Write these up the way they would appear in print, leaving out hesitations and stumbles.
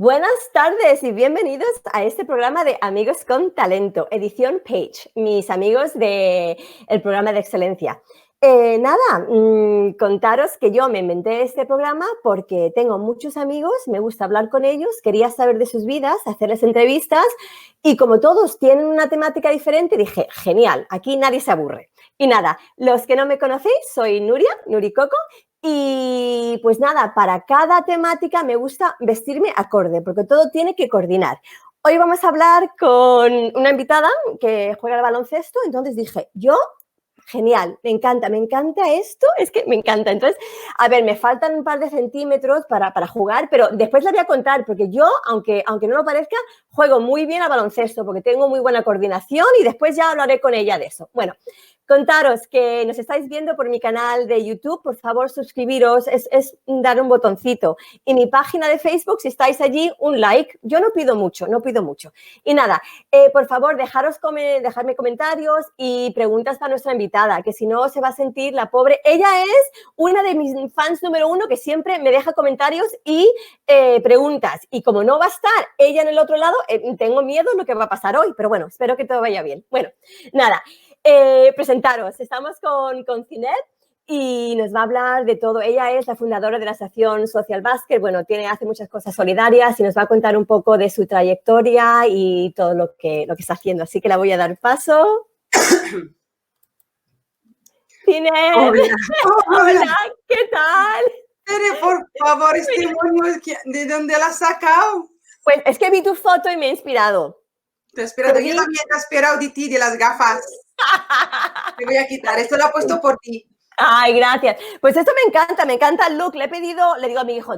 Buenas tardes y bienvenidos a este programa de Amigos con Talento, edición Page, mis amigos del programa de excelencia. Contaros que yo me inventé este programa porque tengo muchos amigos, me gusta hablar con ellos, quería saber de sus vidas, hacerles entrevistas y como todos tienen una temática diferente, dije, genial, aquí nadie se aburre. Y nada, los que no me conocéis, soy Nuria, Nuricoco. Y pues nada, para cada temática me gusta vestirme acorde, porque todo tiene que coordinar. Hoy vamos a hablar con una invitada que juega al baloncesto, entonces dije, genial, me encanta esto, es que me encanta. Entonces, a ver, me faltan un par de centímetros para jugar, pero después les voy a contar, porque yo, aunque no lo parezca, juego muy bien al baloncesto, porque tengo muy buena coordinación y después ya hablaré con ella de eso. Bueno, contaros que nos estáis viendo por mi canal de YouTube, por favor suscribiros, es dar un botoncito. Y mi página de Facebook, si estáis allí, un like. Yo no pido mucho. Y nada, por favor, dejadme comentarios y preguntas para nuestra invitada, que si no se va a sentir la pobre. Ella es una de mis fans número uno que siempre me deja comentarios y preguntas. Y como no va a estar ella en el otro lado, tengo miedo de lo que va a pasar hoy, pero bueno, espero que todo vaya bien. Bueno, nada. Presentaros, estamos con Zineb y nos va a hablar de todo. Ella es la fundadora de la Asociación Social Basket, bueno, hace muchas cosas solidarias y nos va a contar un poco de su trayectoria y todo lo que está haciendo, así que la voy a dar paso. Zineb, hola, ¿qué tal? Tere, por favor, este moño, ¿de dónde la has sacado? Pues es que vi tu foto y me ha inspirado. Te he esperado, yo también te he esperado de ti, de las gafas. Te voy a quitar, esto lo he puesto por ti. Ay, gracias. Pues esto me encanta el look. Le digo a mi hijo,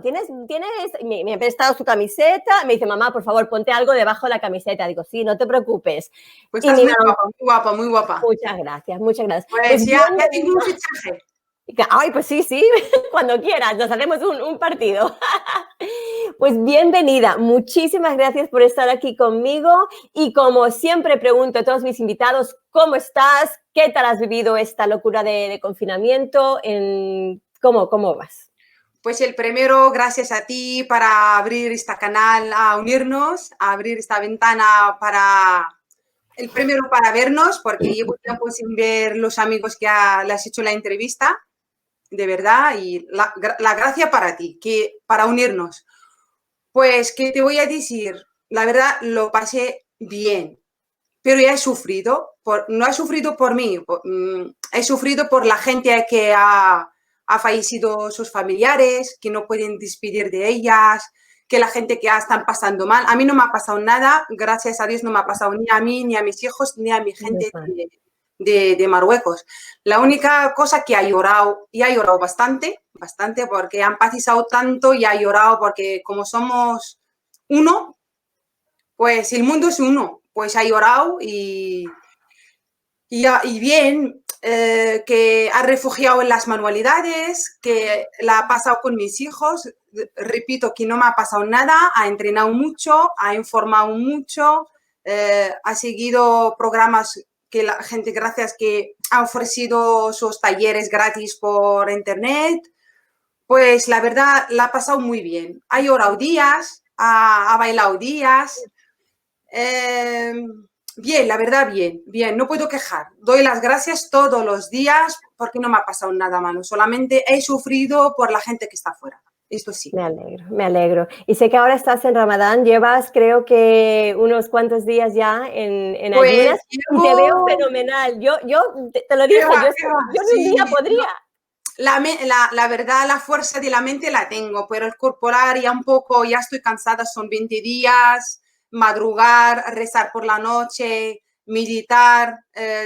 me ha prestado su camiseta, me dice, mamá, por favor, ponte algo debajo de la camiseta. Digo, sí, no te preocupes. Pues estás muy guapa, muy guapa. Muchas gracias. Pues ya tengo un fichaje. Ay, pues sí, cuando quieras, nos hacemos un partido. Pues bienvenida, muchísimas gracias por estar aquí conmigo y como siempre pregunto a todos mis invitados, ¿cómo estás? ¿Qué tal has vivido esta locura de confinamiento? ¿Cómo vas? Pues el primero, gracias a ti para abrir este canal, a unirnos, a abrir esta ventana el primero para vernos, porque llevo tiempo sin ver los amigos que le has hecho la entrevista. De verdad, y la gracia para ti, para unirnos. Pues, ¿qué te voy a decir? La verdad, lo pasé bien, pero ya he sufrido, no he sufrido por mí, he sufrido por la gente que ha fallecido sus familiares, que no pueden despedir de ellas, que la gente que están pasando mal. A mí no me ha pasado nada, gracias a Dios no me ha pasado ni a mí, ni a mis hijos, ni a mi gente de Marruecos. La única cosa que ha llorado, y ha llorado bastante, porque han empatizado tanto y ha llorado porque como somos uno, pues el mundo es uno, pues ha llorado y bien, que ha refugiado en las manualidades, que la ha pasado con mis hijos, repito que no me ha pasado nada, ha entrenado mucho, ha informado mucho, ha seguido programas que la gente, gracias, que ha ofrecido sus talleres gratis por internet, pues la verdad la ha pasado muy bien. Ha llorado días, ha bailado días. Bien, la verdad, bien, no puedo quejar. Doy las gracias todos los días porque no me ha pasado nada malo. Solamente he sufrido por la gente que está afuera. Esto sí. Me alegro. Y sé que ahora estás en Ramadán, llevas creo que unos cuantos días ya en pues ayunas y te veo fenomenal. Yo te lo dije, yo en un día podría. La verdad, la fuerza de la mente la tengo, pero el corporal ya un poco, ya estoy cansada, son 20 días, madrugar, rezar por la noche, meditar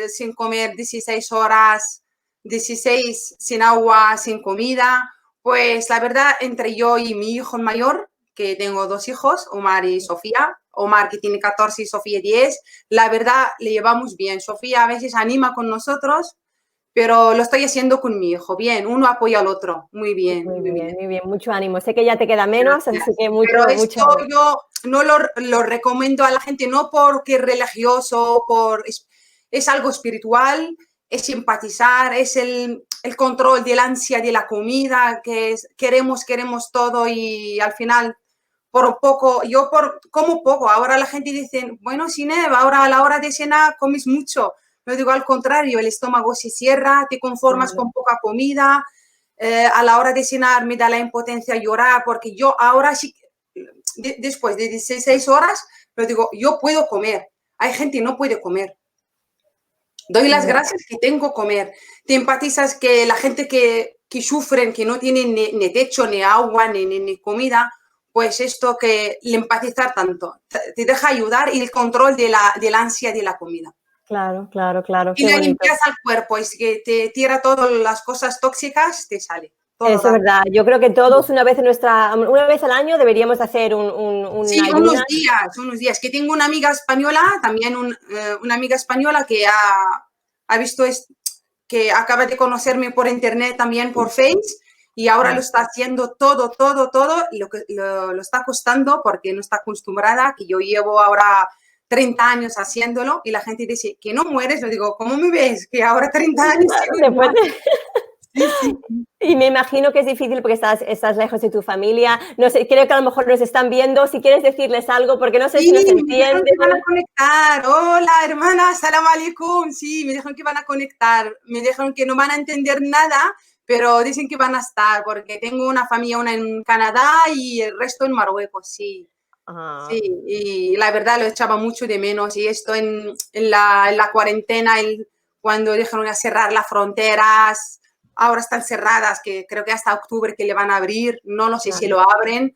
sin comer 16 horas, 16 sin agua, sin comida. Pues la verdad, entre yo y mi hijo mayor, que tengo 2 hijos, Omar y Sofía, Omar que tiene 14 y Sofía 10, la verdad le llevamos bien. Sofía a veces anima con nosotros, pero lo estoy haciendo con mi hijo. Bien, uno apoya al otro. Muy bien. Muy bien. Mucho ánimo. Sé que ya te queda menos, Gracias. así que mucho. Pero esto yo no lo recomiendo a la gente, no porque es religioso, es algo espiritual, es empatizar, es el control del ansia de la comida, queremos todo y al final por poco, como poco. Ahora la gente dice, bueno, Sineb, ahora a la hora de cenar comes mucho. Yo digo al contrario, el estómago se cierra, te conformas con poca comida. A la hora de cenar me da la impotencia llorar, porque yo ahora sí, después de 16 horas, pero digo, yo puedo comer. Hay gente que no puede comer. Doy las gracias que tengo comer. Te empatizas que la gente que sufren, que no tienen ni techo, ni agua, ni comida, pues esto que el empatizar tanto, te deja ayudar y el control de la ansia de la comida. Claro, claro, claro. Y la limpieza al cuerpo, es que te tira todas las cosas tóxicas, te sale. Eso es verdad. Yo creo que todos una vez al año deberíamos hacer sí, unos días. Que tengo una amiga española, también una amiga española que ha visto, que acaba de conocerme por internet, también por Face, y ahora lo está haciendo todo, lo está costando porque no está acostumbrada, que yo llevo ahora 30 años haciéndolo, y la gente dice, que no mueres. Yo digo, ¿cómo me ves? Que ahora 30 años... Después sí. Y me imagino que es difícil porque estás lejos de tu familia. No sé, creo que a lo mejor nos están viendo. Si quieres decirles algo, porque no sé si nos entienden. Me dijeron que van a conectar. Hola, hermana, salam alaikum. Sí, me dijeron que van a conectar. Me dijeron que no van a entender nada, pero dicen que van a estar, porque tengo una familia, una en Canadá y el resto en Marruecos, sí. Sí, y la verdad lo echaba mucho de menos. Y esto en la cuarentena, cuando dejaron de cerrar las fronteras, ahora están cerradas, que creo que hasta octubre que le van a abrir, no lo sé si lo abren,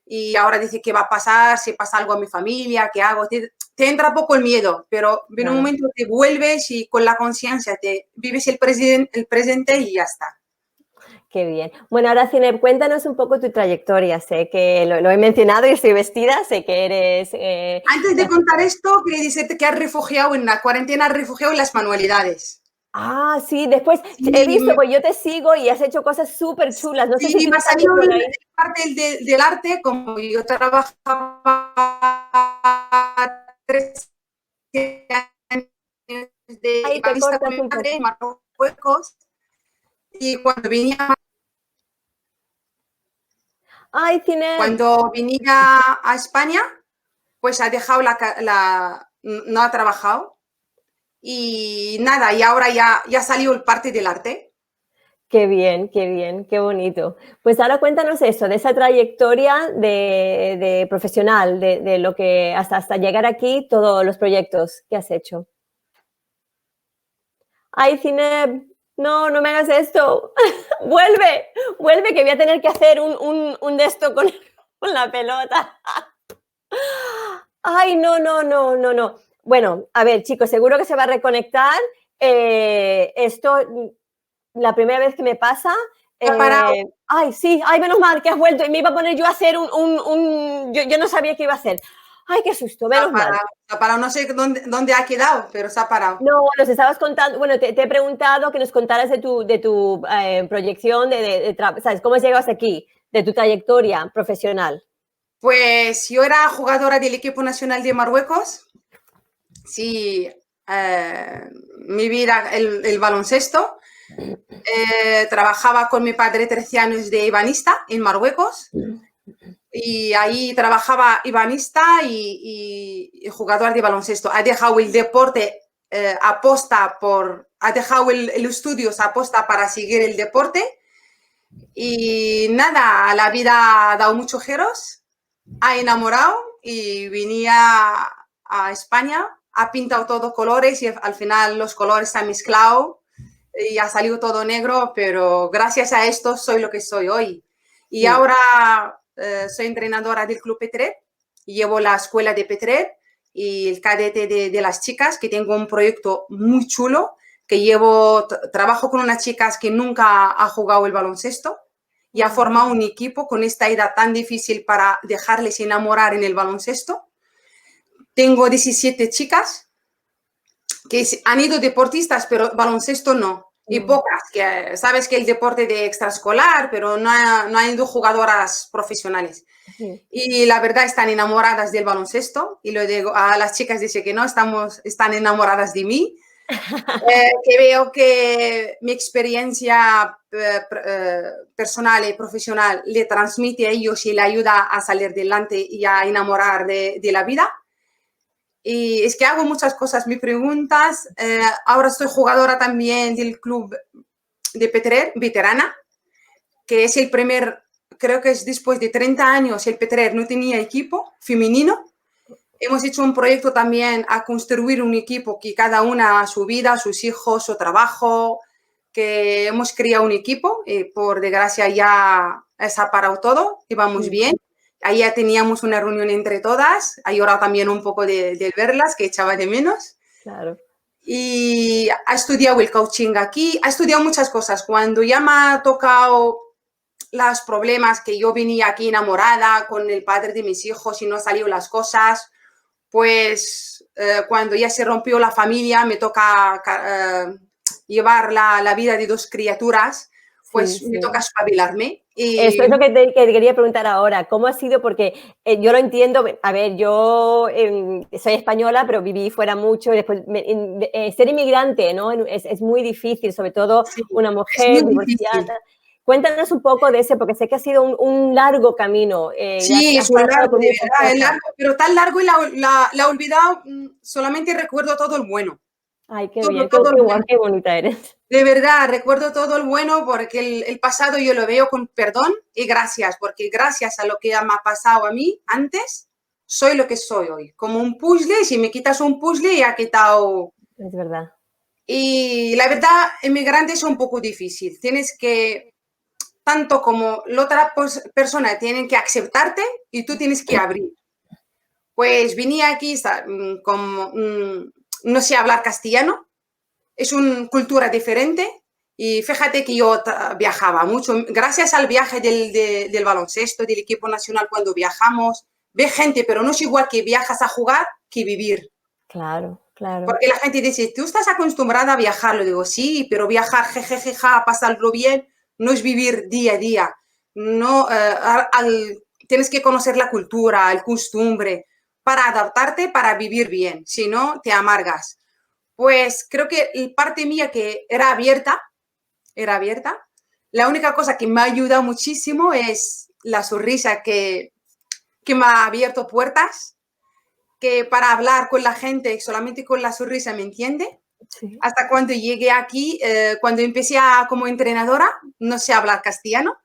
y ahora dice qué va a pasar, si pasa algo a mi familia, qué hago. Te entra poco el miedo, pero en un momento te vuelves y con la conciencia te vives el presente y ya está. Qué bien. Bueno, ahora, Zineb, cuéntanos un poco tu trayectoria. Sé que lo he mencionado y estoy vestida, sé que eres... Antes de contar esto, quería decirte que has refugiado en la cuarentena, has refugiado en las manualidades. Ah, sí, después he visto, pues yo te sigo y has hecho cosas súper chulas. No sé si me ha salido parte del arte, como yo trabajaba 13 años de barista con mi padre en Marruecos, y cuando venía... Ay, Zineb. Cuando venía a España, pues ha dejado no ha trabajado. Y nada, y ahora ya salió el parte del arte. Qué bien, qué bonito. Pues ahora cuéntanos eso, de esa trayectoria de profesional, de lo que hasta llegar aquí, todos los proyectos que has hecho. Ay, Zineb, no me hagas esto. vuelve, que voy a tener que hacer un de esto con la pelota. Ay, no. Bueno, a ver, chicos, seguro que se va a reconectar. Esto, la primera vez que me pasa... ay, sí, ay, menos mal que has vuelto. Y me iba a poner yo a hacer yo no sabía qué iba a hacer. Ay, qué susto, menos mal. Se ha parado, no sé dónde ha quedado, pero se ha parado. No, nos estabas contando, bueno, te he preguntado que nos contaras de tu proyección, ¿sabes? ¿Cómo has llegado hasta aquí? De tu trayectoria profesional. Pues yo era jugadora del equipo nacional de Marruecos. Sí, mi vida, el baloncesto. Trabajaba con mi padre 13 años de ebanista en Marruecos. Y ahí trabajaba ebanista y jugador de baloncesto. Ha dejado el deporte ha dejado el estudios aposta para seguir el deporte. Y nada, la vida ha dado muchos giros. Ha enamorado y venía a España, ha pintado todo colores y al final los colores se han mezclado y ha salido todo negro, pero gracias a esto soy lo que soy hoy. Y ahora soy entrenadora del Club Petrer, llevo la escuela de Petrer y el cadete de las chicas, que tengo un proyecto muy chulo, que trabajo con unas chicas que nunca ha jugado el baloncesto y ha formado un equipo con esta edad tan difícil para dejarles enamorar en el baloncesto. Tengo 17 chicas que han ido deportistas, pero baloncesto no. Y pocas, que sabes que el deporte de extraescolar, pero no han ido jugadoras profesionales. Sí. Y la verdad están enamoradas del baloncesto. Y lo digo, a las chicas dice que no, están enamoradas de mí. que veo que mi experiencia personal y profesional le transmite a ellos y le ayuda a salir adelante y a enamorar de la vida. Y es que hago muchas cosas. Me preguntas, ahora soy jugadora también del club de Petrer, veterana, que es el primer, creo que es después de 30 años, el Petrer no tenía equipo femenino. Hemos hecho un proyecto también a construir un equipo que cada una a su vida, sus hijos, su trabajo, que hemos creado un equipo y por desgracia ya se ha parado todo y vamos bien. Ahí ya teníamos una reunión entre todas, ha llorado también un poco de verlas, que echaba de menos. Claro. Y ha estudiado el coaching aquí, ha estudiado muchas cosas. Cuando ya me ha tocado los problemas que yo venía aquí enamorada con el padre de mis hijos y no salieron las cosas, pues cuando ya se rompió la familia, me toca llevar la vida de dos criaturas, pues Sí, me sí. toca espabilarme. Y... Eso es lo que te quería preguntar ahora. ¿Cómo ha sido? Porque yo lo entiendo. A ver, yo soy española, pero viví fuera mucho. Después, ser inmigrante, ¿no? Es muy difícil, sobre todo Sí, una es muy mujer difícil. divorciada. Cuéntanos un poco de ese, porque sé que ha sido un largo camino. Sí, Has es un pasado largo, por de muchas verdad, es cosas. largo, pero tan largo y la he olvidado, solamente recuerdo todo el bueno. Ay, qué Todo, bien, todo el bueno. qué bonita eres. De verdad, recuerdo todo el bueno porque el pasado yo lo veo con perdón y gracias, porque gracias a lo que me ha pasado a mí antes, soy lo que soy hoy. Como un puzzle, si me quitas un puzzle, ya ha quitado. Es verdad. Y la verdad, inmigrante es un poco difícil. Tienes que, tanto como la otra persona, tienen que aceptarte y tú tienes que abrir. Pues vine aquí como no sé hablar castellano, es una cultura diferente y fíjate que yo viajaba mucho. Gracias al viaje del baloncesto, del equipo nacional, cuando viajamos, ve gente, pero no es igual que viajas a jugar que vivir. Claro, claro. Porque la gente dice, tú estás acostumbrada a viajar. Le digo, sí, pero viajar, jejejeja, pasarlo bien, no es vivir día a día. No, tienes que conocer la cultura, el costumbre, para adaptarte, para vivir bien. Si no, te amargas. Pues creo que la parte mía que era abierta. La única cosa que me ha ayudado muchísimo es la sonrisa que me ha abierto puertas, que para hablar con la gente solamente con la sonrisa me entiende. Sí. Hasta cuando llegué aquí, cuando empecé como entrenadora, no sé hablar castellano.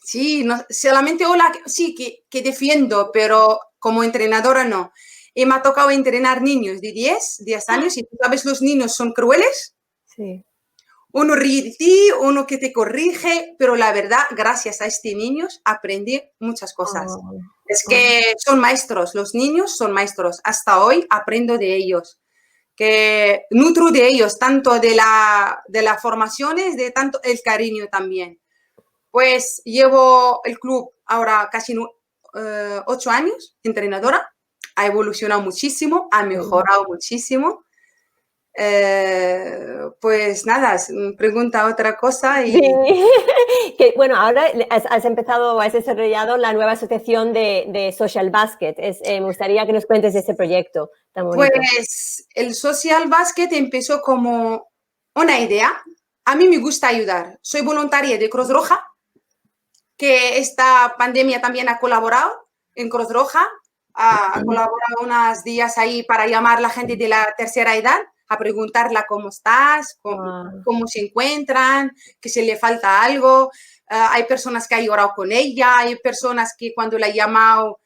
Sí, no, solamente hola, sí, que defiendo, pero como entrenadora no. Y me ha tocado entrenar niños de 10 años y tú sabes, los niños son crueles. Sí. Uno ríe de ti, uno que te corrige, pero la verdad, gracias a este niños aprendí muchas cosas. Oh, Es oh. que son maestros, los niños son maestros. Hasta hoy aprendo de ellos, que nutro de ellos, tanto de las formaciones, de tanto el cariño también. Pues llevo el club ahora casi 8 años, entrenadora. Ha evolucionado muchísimo, ha mejorado muchísimo. Pues nada, pregunta otra cosa Sí. y Que, bueno, ahora has empezado, has desarrollado la nueva asociación de Social Basket. Me gustaría que nos cuentes de ese proyecto tan bonito. pues el Social Basket empezó como una idea. A mí me gusta ayudar. Soy voluntaria de Cruz Roja, que esta pandemia también ha colaborado en Cruz Roja. Ha colaborado unos días ahí para llamar a la gente de la tercera edad a preguntarla cómo estás, Wow. cómo se encuentran, que si le falta algo. Hay personas que han llorado con ella, hay personas que cuando la he llamado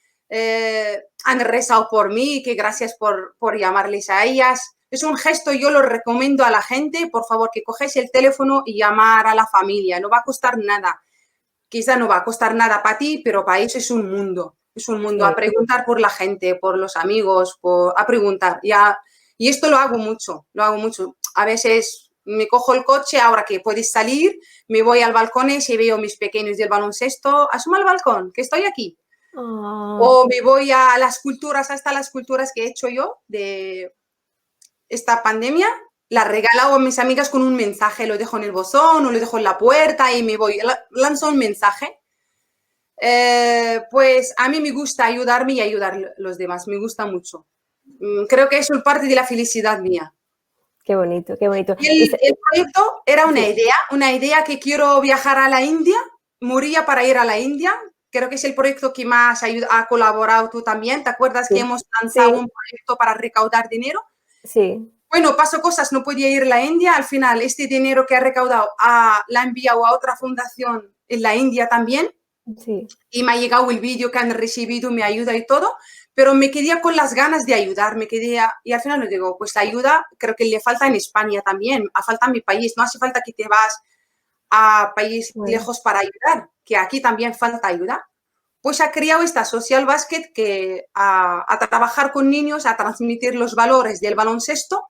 han rezado por mí, que gracias por llamarles a ellas. Es un gesto, yo lo recomiendo a la gente, por favor, que coges el teléfono y llamar a la familia, no va a costar nada. Quizá no va a costar nada para ti, pero para ellos es un mundo, a Sí. preguntar por la gente, por los amigos, a preguntar. Y esto lo hago mucho, lo hago mucho. A veces me cojo el coche, ahora que puedes salir, me voy al balcón y veo mis pequeños del baloncesto, asoma al balcón, que estoy aquí. Oh, O me voy a las culturas, hasta las culturas que he hecho yo de esta pandemia, la regalo a mis amigas con un mensaje, lo dejo en el buzón o lo dejo en la puerta y me voy, lanzo un mensaje. Pues a mí me gusta ayudarme y ayudar a los demás, me gusta mucho. Creo que eso es parte de la felicidad mía. Qué bonito, qué bonito. Y el proyecto era una idea que quiero viajar a la India, moría para ir a la India. Creo que es el proyecto que más ha colaborado tú también. ¿Te acuerdas que hemos lanzado un proyecto para recaudar dinero? Sí. Bueno, pasó cosas, no podía ir a la India. Al final, este dinero que ha recaudado la ha enviado a otra fundación en la India también. Sí. Y me ha llegado el vídeo que han recibido, mi ayuda y todo, pero me quedé con las ganas de ayudar, y al final le digo, pues la ayuda creo que le falta en España también, falta en mi país, no hace falta que te vas a país lejos para ayudar, que aquí también falta ayuda. Pues ha creado esta Social Basket que a trabajar con niños, a transmitir los valores del baloncesto,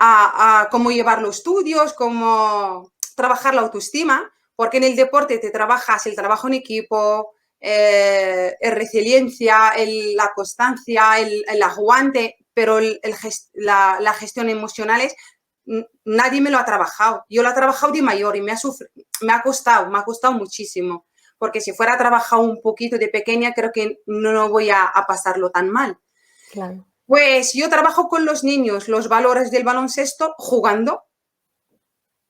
a cómo llevar los estudios, cómo trabajar la autoestima, porque en el deporte te trabajas el trabajo en equipo, resiliencia, la constancia, el aguante, pero la gestión emocional nadie me lo ha trabajado. Yo lo he trabajado de mayor y me ha costado muchísimo, porque si fuera trabajado un poquito de pequeña, creo que no voy a pasarlo tan mal. Claro. Pues yo trabajo con los niños los valores del baloncesto jugando.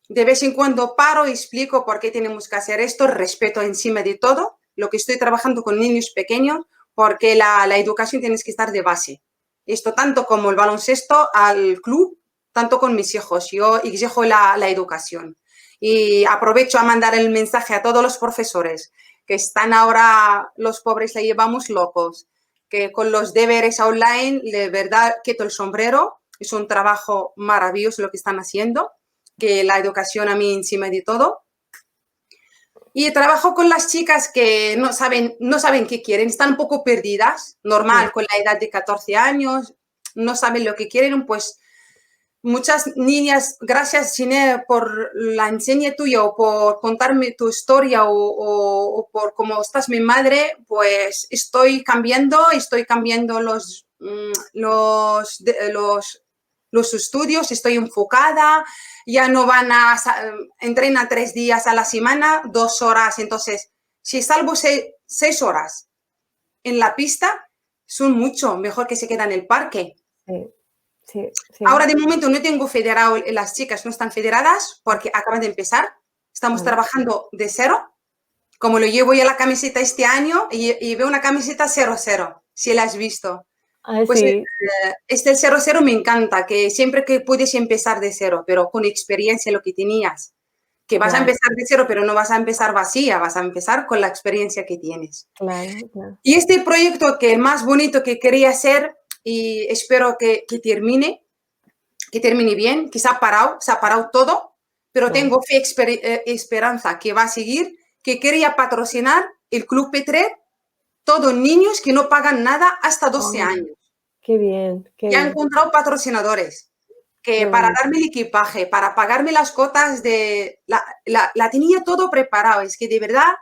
De vez en cuando paro y explico por qué tenemos que hacer esto, respeto encima de todo, lo que estoy trabajando con niños pequeños, porque la educación tiene que estar de base. Esto tanto como el baloncesto al club, tanto con mis hijos. Yo exijo la educación. Y aprovecho a mandar el mensaje a todos los profesores que están ahora, los pobres la llevamos locos, que con los deberes online, de verdad, quito el sombrero. Es un trabajo maravilloso lo que están haciendo, que la educación a mí encima de todo. Y trabajo con las chicas que no saben qué quieren, están un poco perdidas, normal, con la edad de 14 años, no saben lo que quieren, pues muchas niñas, gracias, Gine, por la enseña tuya o por contarme tu historia o por cómo estás mi madre, pues estoy cambiando los estudios, estoy enfocada, ya no entrenan 3 días a la semana, 2 horas, entonces si salvo 6 horas en la pista, son mucho mejor que se quedan en el parque. Sí. Sí, sí. Ahora de momento no tengo federado, las chicas no están federadas porque acaban de empezar, estamos trabajando de cero, como lo llevo ya la camiseta este año y veo una camiseta 0-0, si la has visto. Pues sí. El 0-0 me encanta, que siempre que puedes empezar de cero, pero con experiencia lo que tenías, que vas a empezar de cero, pero no vas a empezar vacía, vas a empezar con la experiencia que tienes. Claro, claro. Y este proyecto que el más bonito que quería hacer, y espero que termine bien, que se ha parado todo, pero tengo fe, esperanza que va a seguir, que quería patrocinar el Club Petrer, todos niños que no pagan nada hasta 12 años. Qué bien, qué Ya bien. he encontrado patrocinadores que para darme el equipaje, para pagarme las cotas la tenía todo preparado, es que de verdad,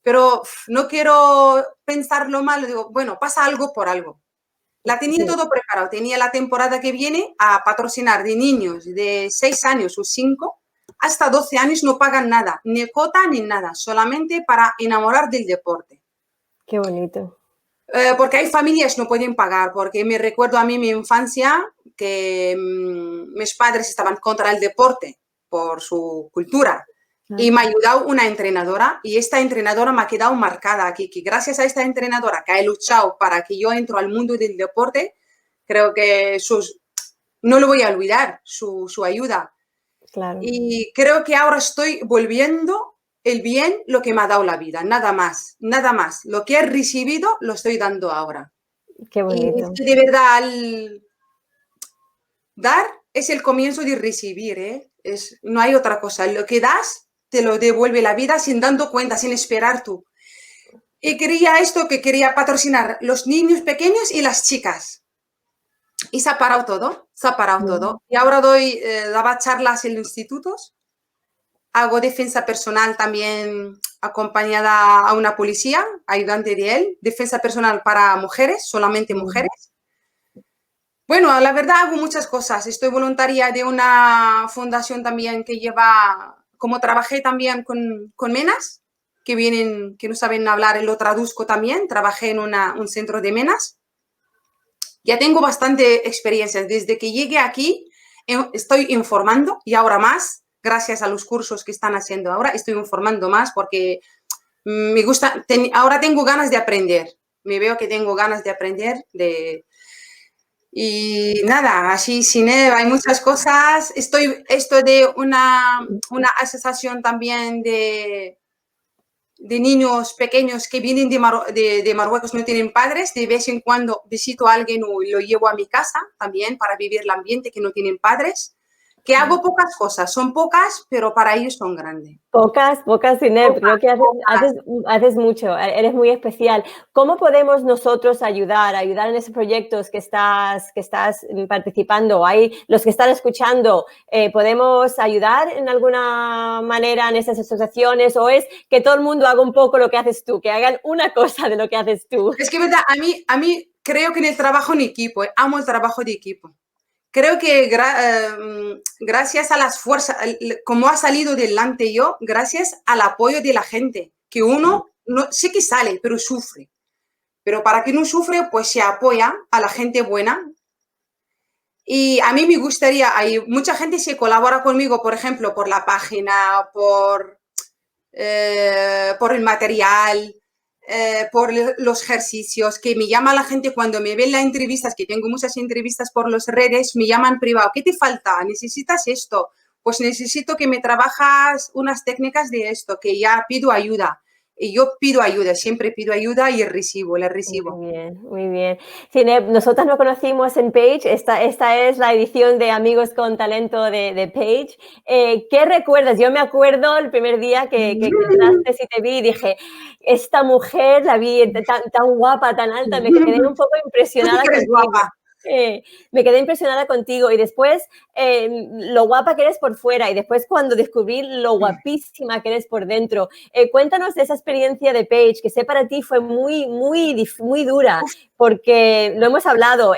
pero no quiero pensarlo mal, digo, bueno, pasa algo por algo. La tenía todo preparado, tenía la temporada que viene a patrocinar de niños de 6 años o 5 hasta 12 años, no pagan nada, ni cuota ni nada, solamente para enamorar del deporte. Qué bonito. Porque hay familias que no pueden pagar, porque me recuerdo a mí mi infancia que mis padres estaban contra el deporte por su cultura. Y me ha ayudado una entrenadora y esta entrenadora me ha quedado marcada aquí, que gracias a esta entrenadora que ha luchado para que yo entro al mundo del deporte, creo que no lo voy a olvidar, su ayuda. Claro. Y creo que ahora estoy volviendo el bien lo que me ha dado la vida, nada más, nada más. Lo que he recibido lo estoy dando ahora. Qué bonito. Y de verdad, dar es el comienzo de recibir, ¿eh? No hay otra cosa. Lo que das te lo devuelve la vida sin dando cuenta, sin esperar tú. Y quería patrocinar los niños pequeños y las chicas. Y se ha parado todo, Y ahora daba charlas en los institutos, hago defensa personal también acompañada a una policía, ayudante de él, defensa personal para mujeres, solamente mujeres. Bueno, la verdad hago muchas cosas. Estoy voluntaria de una fundación también que como trabajé también con menas, que no saben hablar, lo traduzco también, trabajé en un centro de menas. Ya tengo bastante experiencia. Desde que llegué aquí estoy informando y ahora más, gracias a los cursos que están haciendo ahora, estoy informando más porque me gusta, ahora tengo ganas de aprender. Me veo que tengo ganas de aprender y nada, así Sineb, hay muchas cosas. Estoy de una asociación también de niños pequeños que vienen de Marruecos, no tienen padres. De vez en cuando visito a alguien o lo llevo a mi casa también para vivir el ambiente, que no tienen padres. Que hago pocas cosas, son pocas, pero para ellos son grandes. Pocas, Sineb, creo que haces mucho, eres muy especial. ¿Cómo podemos nosotros ayudar en esos proyectos que estás participando? Ahí, los que están escuchando, ¿podemos ayudar en alguna manera en esas asociaciones o es que todo el mundo haga un poco lo que haces tú, que hagan una cosa de lo que haces tú? Es que, verdad, a mí creo que en el trabajo en equipo, amo el trabajo de equipo. Creo que gracias a las fuerzas, como ha salido delante yo, gracias al apoyo de la gente, que uno no sé que sale, pero sufre. Pero para que no sufre, pues se apoya a la gente buena. Y a mí me gustaría, hay mucha gente se colabora conmigo, por ejemplo, por la página, por el material, por los ejercicios, que me llama la gente cuando me ven las entrevistas, que tengo muchas entrevistas por las redes, me llaman privado, ¿qué te falta? ¿Necesitas esto? Pues necesito que me trabajas unas técnicas de esto, que ya pido ayuda. Y yo pido ayuda, siempre pido ayuda y recibo. Muy bien, muy bien. Sineb, nosotras nos conocimos en Page, esta es la edición de Amigos con Talento de Page. ¿Qué recuerdas? Yo me acuerdo el primer día que entraste y te vi y dije, esta mujer la vi tan guapa, tan alta, me quedé un poco impresionada. ¿Tú eres guapa? Me quedé impresionada contigo y después lo guapa que eres por fuera y después cuando descubrí lo guapísima que eres por dentro. Cuéntanos de esa experiencia de Page, que sé para ti fue muy dura, porque lo hemos hablado,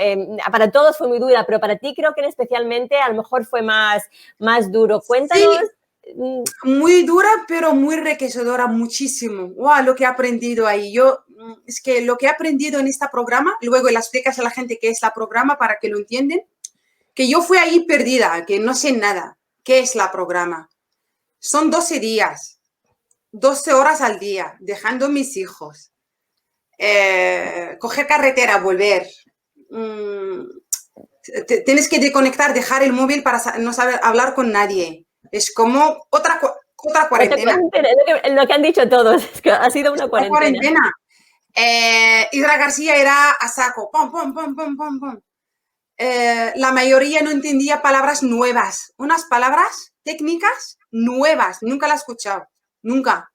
para todos fue muy dura, pero para ti creo que especialmente a lo mejor fue más duro. Cuéntanos. Sí. Muy dura, pero muy enriquecedora, muchísimo. Wow, lo que he aprendido ahí. Es que lo que he aprendido en este programa, luego le explicas a la gente qué es la programa para que lo entiendan, que yo fui ahí perdida, que no sé nada. ¿Qué es la programa? Son 12 días, 12 horas al día, dejando a mis hijos, coger carretera, volver. Tienes que desconectar, dejar el móvil para no saber hablar con nadie. Es como otra cuarentena. Lo que han dicho todos, es que ha sido una cuarentena. Isra García era a saco. Pum, pum, pum, pum, pum, pum. La mayoría no entendía palabras nuevas. Unas palabras técnicas nuevas. Nunca las he escuchado. Nunca.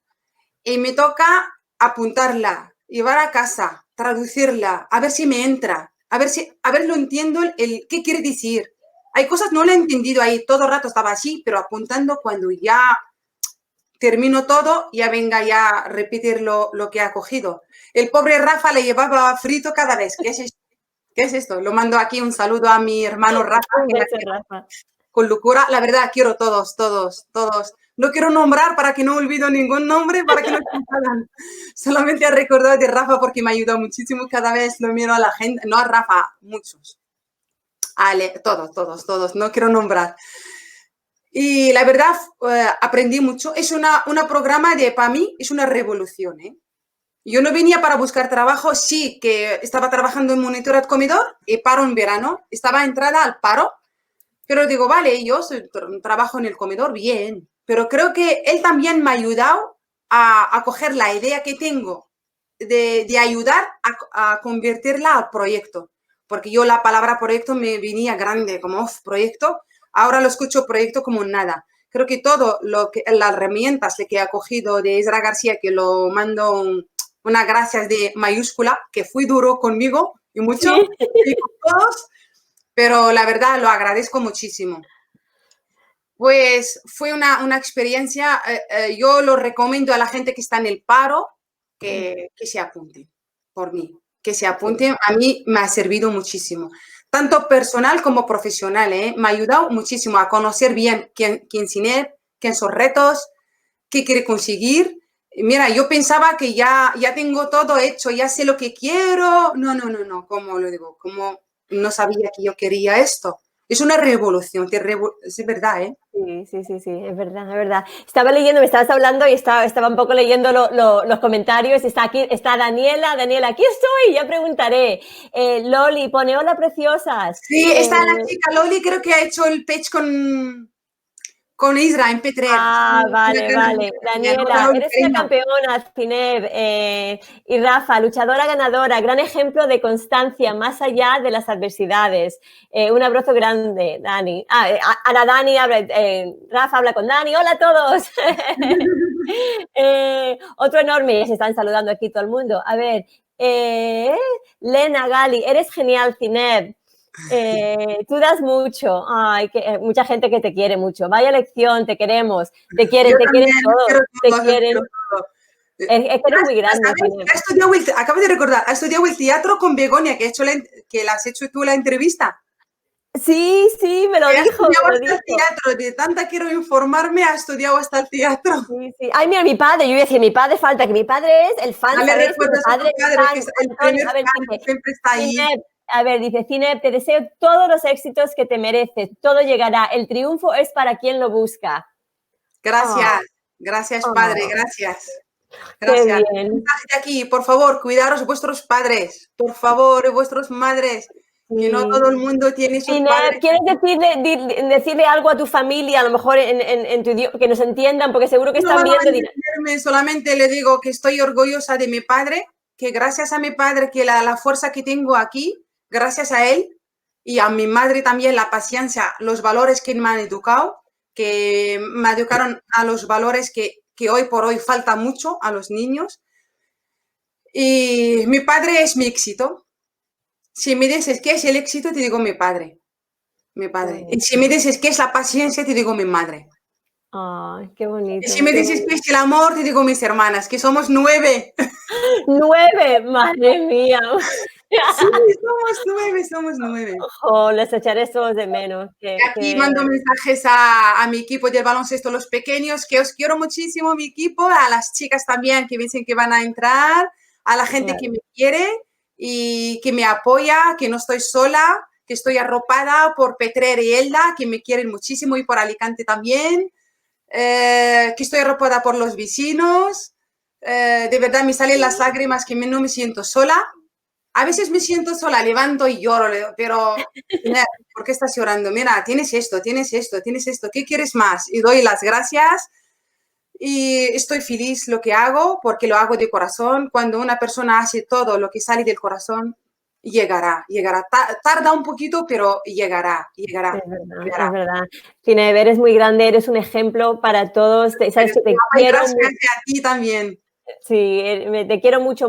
Y me toca apuntarla, llevar a casa, traducirla, a ver si me entra. A ver, lo entiendo qué quiere decir. Hay cosas no lo he entendido ahí, todo el rato estaba así, pero apuntando cuando ya termino todo, ya venga ya a repetir lo que ha cogido. El pobre Rafa le llevaba frito cada vez. ¿Qué es esto? Lo mando aquí un saludo a mi hermano Rafa. Rafa. Con locura, la verdad, quiero todos. No quiero nombrar para que no olvido ningún nombre, para que no se enfadan. Solamente he recordado de Rafa porque me ayudó muchísimo. Cada vez lo miro a la gente, no a Rafa, muchos. Ale, todos, no quiero nombrar. Y la verdad, aprendí mucho. Es una programa para mí, es una revolución. Yo no venía para buscar trabajo, sí que estaba trabajando en monitorat comedor y paro en verano. Estaba entrada al paro, pero digo, vale, yo trabajo en el comedor, bien. Pero creo que él también me ha ayudado a coger la idea que tengo de ayudar a convertirla al proyecto. Porque yo la palabra proyecto me venía grande, como proyecto. Ahora lo escucho proyecto como nada. Creo que todo las herramientas que ha cogido de Isra García, que lo mando unas gracias de mayúscula, que fui duro conmigo y mucho, sí. Y con todos, pero la verdad lo agradezco muchísimo. Pues fue una experiencia, yo lo recomiendo a la gente que está en el paro, que se apunte, por mí, que se apunten. A mí me ha servido muchísimo, tanto personal como profesional, me ha ayudado muchísimo a conocer bien quién Sineb, quién son retos, qué quiere conseguir. Mira, yo pensaba que ya tengo todo hecho, ya sé lo que quiero. No, ¿cómo lo digo? Como no sabía que yo quería esto. Es una revolución, es verdad, ¿eh? Sí, es verdad, es verdad. Estaba leyendo, me estabas hablando y estaba un poco leyendo los comentarios. Está aquí, está Daniela, aquí estoy, ya preguntaré. Loli pone, hola preciosas. Sí, está la chica Loli, creo que ha hecho el pitch con Isra en Petrer. Vale. Daniela, eres una campeona, Zineb. Y Rafa, luchadora ganadora, gran ejemplo de constancia más allá de las adversidades. Un abrazo grande, Dani. Ahora Dani habla, Rafa habla con Dani. Hola a todos. Otro enorme, ya se están saludando aquí todo el mundo. A ver, Lena Gali, eres genial, Zineb. Tú das mucho. Ay, mucha gente que te quiere mucho. Vaya lección, te queremos. Te quieren todos. Te quieren. Es que eres muy grande. Acabo de recordar, ha estudiado el teatro con Begoña, que la has hecho tú la entrevista. Sí, me lo dijo. El teatro, de tanta quiero informarme, ha estudiado hasta el teatro. Sí. Ay, mira, mi padre, yo iba a decir, mi padre falta, que mi padre es el fan, ¿sabes? Recuerdas a tu padre, que es el primer fan, siempre está ahí. A ver, dice Zineb, te deseo todos los éxitos que te mereces, todo llegará, el triunfo es para quien lo busca. Gracias, padre, gracias. Qué bien. De aquí, por favor, cuidaros vuestros padres, por favor, vuestras madres, que no todo el mundo tiene sus padres. ¿Quieres decirle algo a tu familia, a lo mejor en tu idioma, que nos entiendan, porque seguro que están viendo? Solamente le digo que estoy orgullosa de mi padre, que gracias a mi padre, que la fuerza que tengo aquí, gracias a él, y a mi madre también, la paciencia, los valores que me han educado, que me educaron a los valores que hoy por hoy falta mucho a los niños. Y mi padre es mi éxito. Si me dices qué es el éxito, te digo mi padre. Y si me dices qué es la paciencia, te digo mi madre. Ay, qué bonito. Y si me dices qué es el amor, te digo mis hermanas, que somos 9. 9, madre mía. Sí, somos 9. Oh, les echaré todos de menos. Aquí mando mensajes a mi equipo del baloncesto, los pequeños, que os quiero muchísimo, mi equipo, a las chicas también que dicen que van a entrar, a la gente que me quiere y que me apoya, que no estoy sola, que estoy arropada por Petrer y Elda, que me quieren muchísimo, y por Alicante también, que estoy arropada por los vecinos. De verdad me salen las lágrimas, que no me siento sola. A veces me siento sola, levanto y lloro, pero ¿por qué estás llorando? Mira, tienes esto, ¿qué quieres más? Y doy las gracias y estoy feliz lo que hago, porque lo hago de corazón. Cuando una persona hace todo lo que sale del corazón, llegará. Tarda un poquito, pero llegará. Es verdad. Zineb, eres muy grande, eres un ejemplo para todos. Sabes que te quiero. Gracias a ti también. Sí, te quiero mucho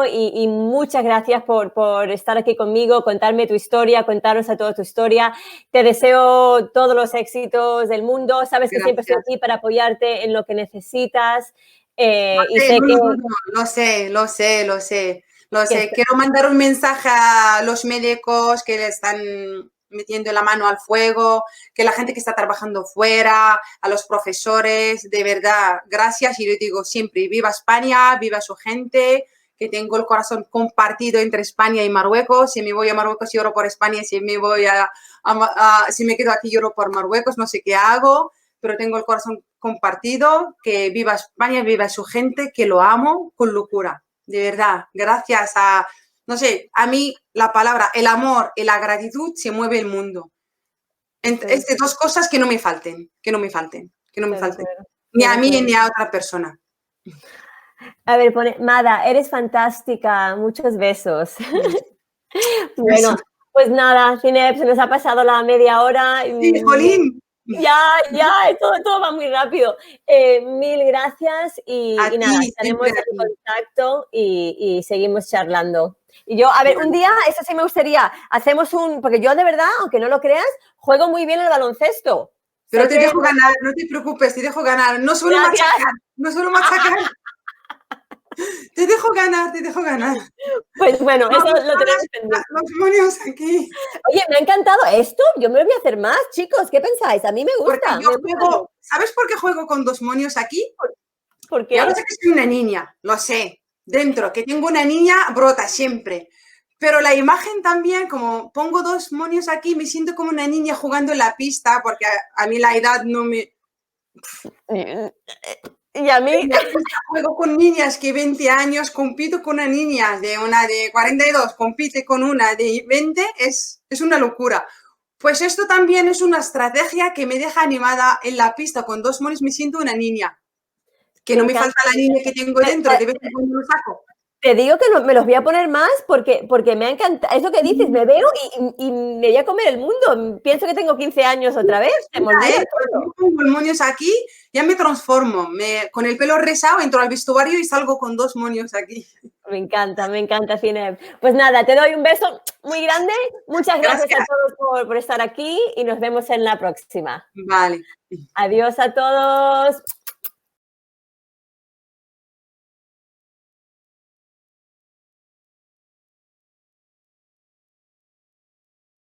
y muchas gracias por estar aquí conmigo, contarme tu historia, contarnos a todos tu historia. Te deseo todos los éxitos del mundo. Sabes que siempre estoy aquí para apoyarte en lo que necesitas. Lo sé. Quiero mandar un mensaje a los médicos que le están metiendo la mano al fuego, que la gente que está trabajando fuera, a los profesores, de verdad, gracias. Y yo digo siempre, viva España, viva su gente, que tengo el corazón compartido entre España y Marruecos. Si me voy a Marruecos, lloro por España. Si me si me quedo aquí, lloro por Marruecos. No sé qué hago, pero tengo el corazón compartido. Que viva España, viva su gente, que lo amo con locura. De verdad, gracias a... No sé, a mí la palabra, el amor y la gratitud se mueve el mundo. Estas dos cosas que no me falten. Ni a mí ni a otra persona. A ver, pone, Mada, eres fantástica, muchos besos. Bueno, pues nada, Zineb, se nos ha pasado la media hora. Sí, jolín. Ya, todo va muy rápido. Mil gracias y nada, estaremos en contacto y seguimos charlando. Y yo, a ver, un día, eso sí me gustaría, porque yo de verdad, aunque no lo creas, juego muy bien el baloncesto. Pero te dejo ganar, no te preocupes, te dejo ganar. No suelo machacar. Te dejo ganar. Pues bueno, eso lo tenemos pendiente. Los demonios aquí. Oye, me ha encantado esto. Yo me lo voy a hacer más, chicos. ¿Qué pensáis? A mí me gusta. ¿Sabes por qué juego con dos monios aquí? ¿Por qué? Ya lo sé que soy una niña, lo sé. Dentro, que tengo una niña, brota siempre. Pero la imagen también, como pongo dos monios aquí, me siento como una niña jugando en la pista, porque a mí la edad no me... Y a mí... Juego con niñas que 20 años, compito con una niña de 42, compite con una de 20, es una locura. Pues esto también es una estrategia que me deja animada en la pista. Con dos monios me siento una niña. Que no me falta la niña que tengo dentro, de vez en cuando lo saco. Te digo que me los voy a poner más porque me ha encantado. Es lo que dices, me veo y me voy a comer el mundo. Pienso que tengo 15 años otra vez. Se me olvida todo. Yo pongo los monios aquí, ya me transformo. Con el pelo rizado entro al vestuario y salgo con dos monios aquí. Me encanta, Zineb. Pues nada, te doy un beso muy grande. Muchas gracias a todos por estar aquí y nos vemos en la próxima. Vale. Adiós a todos.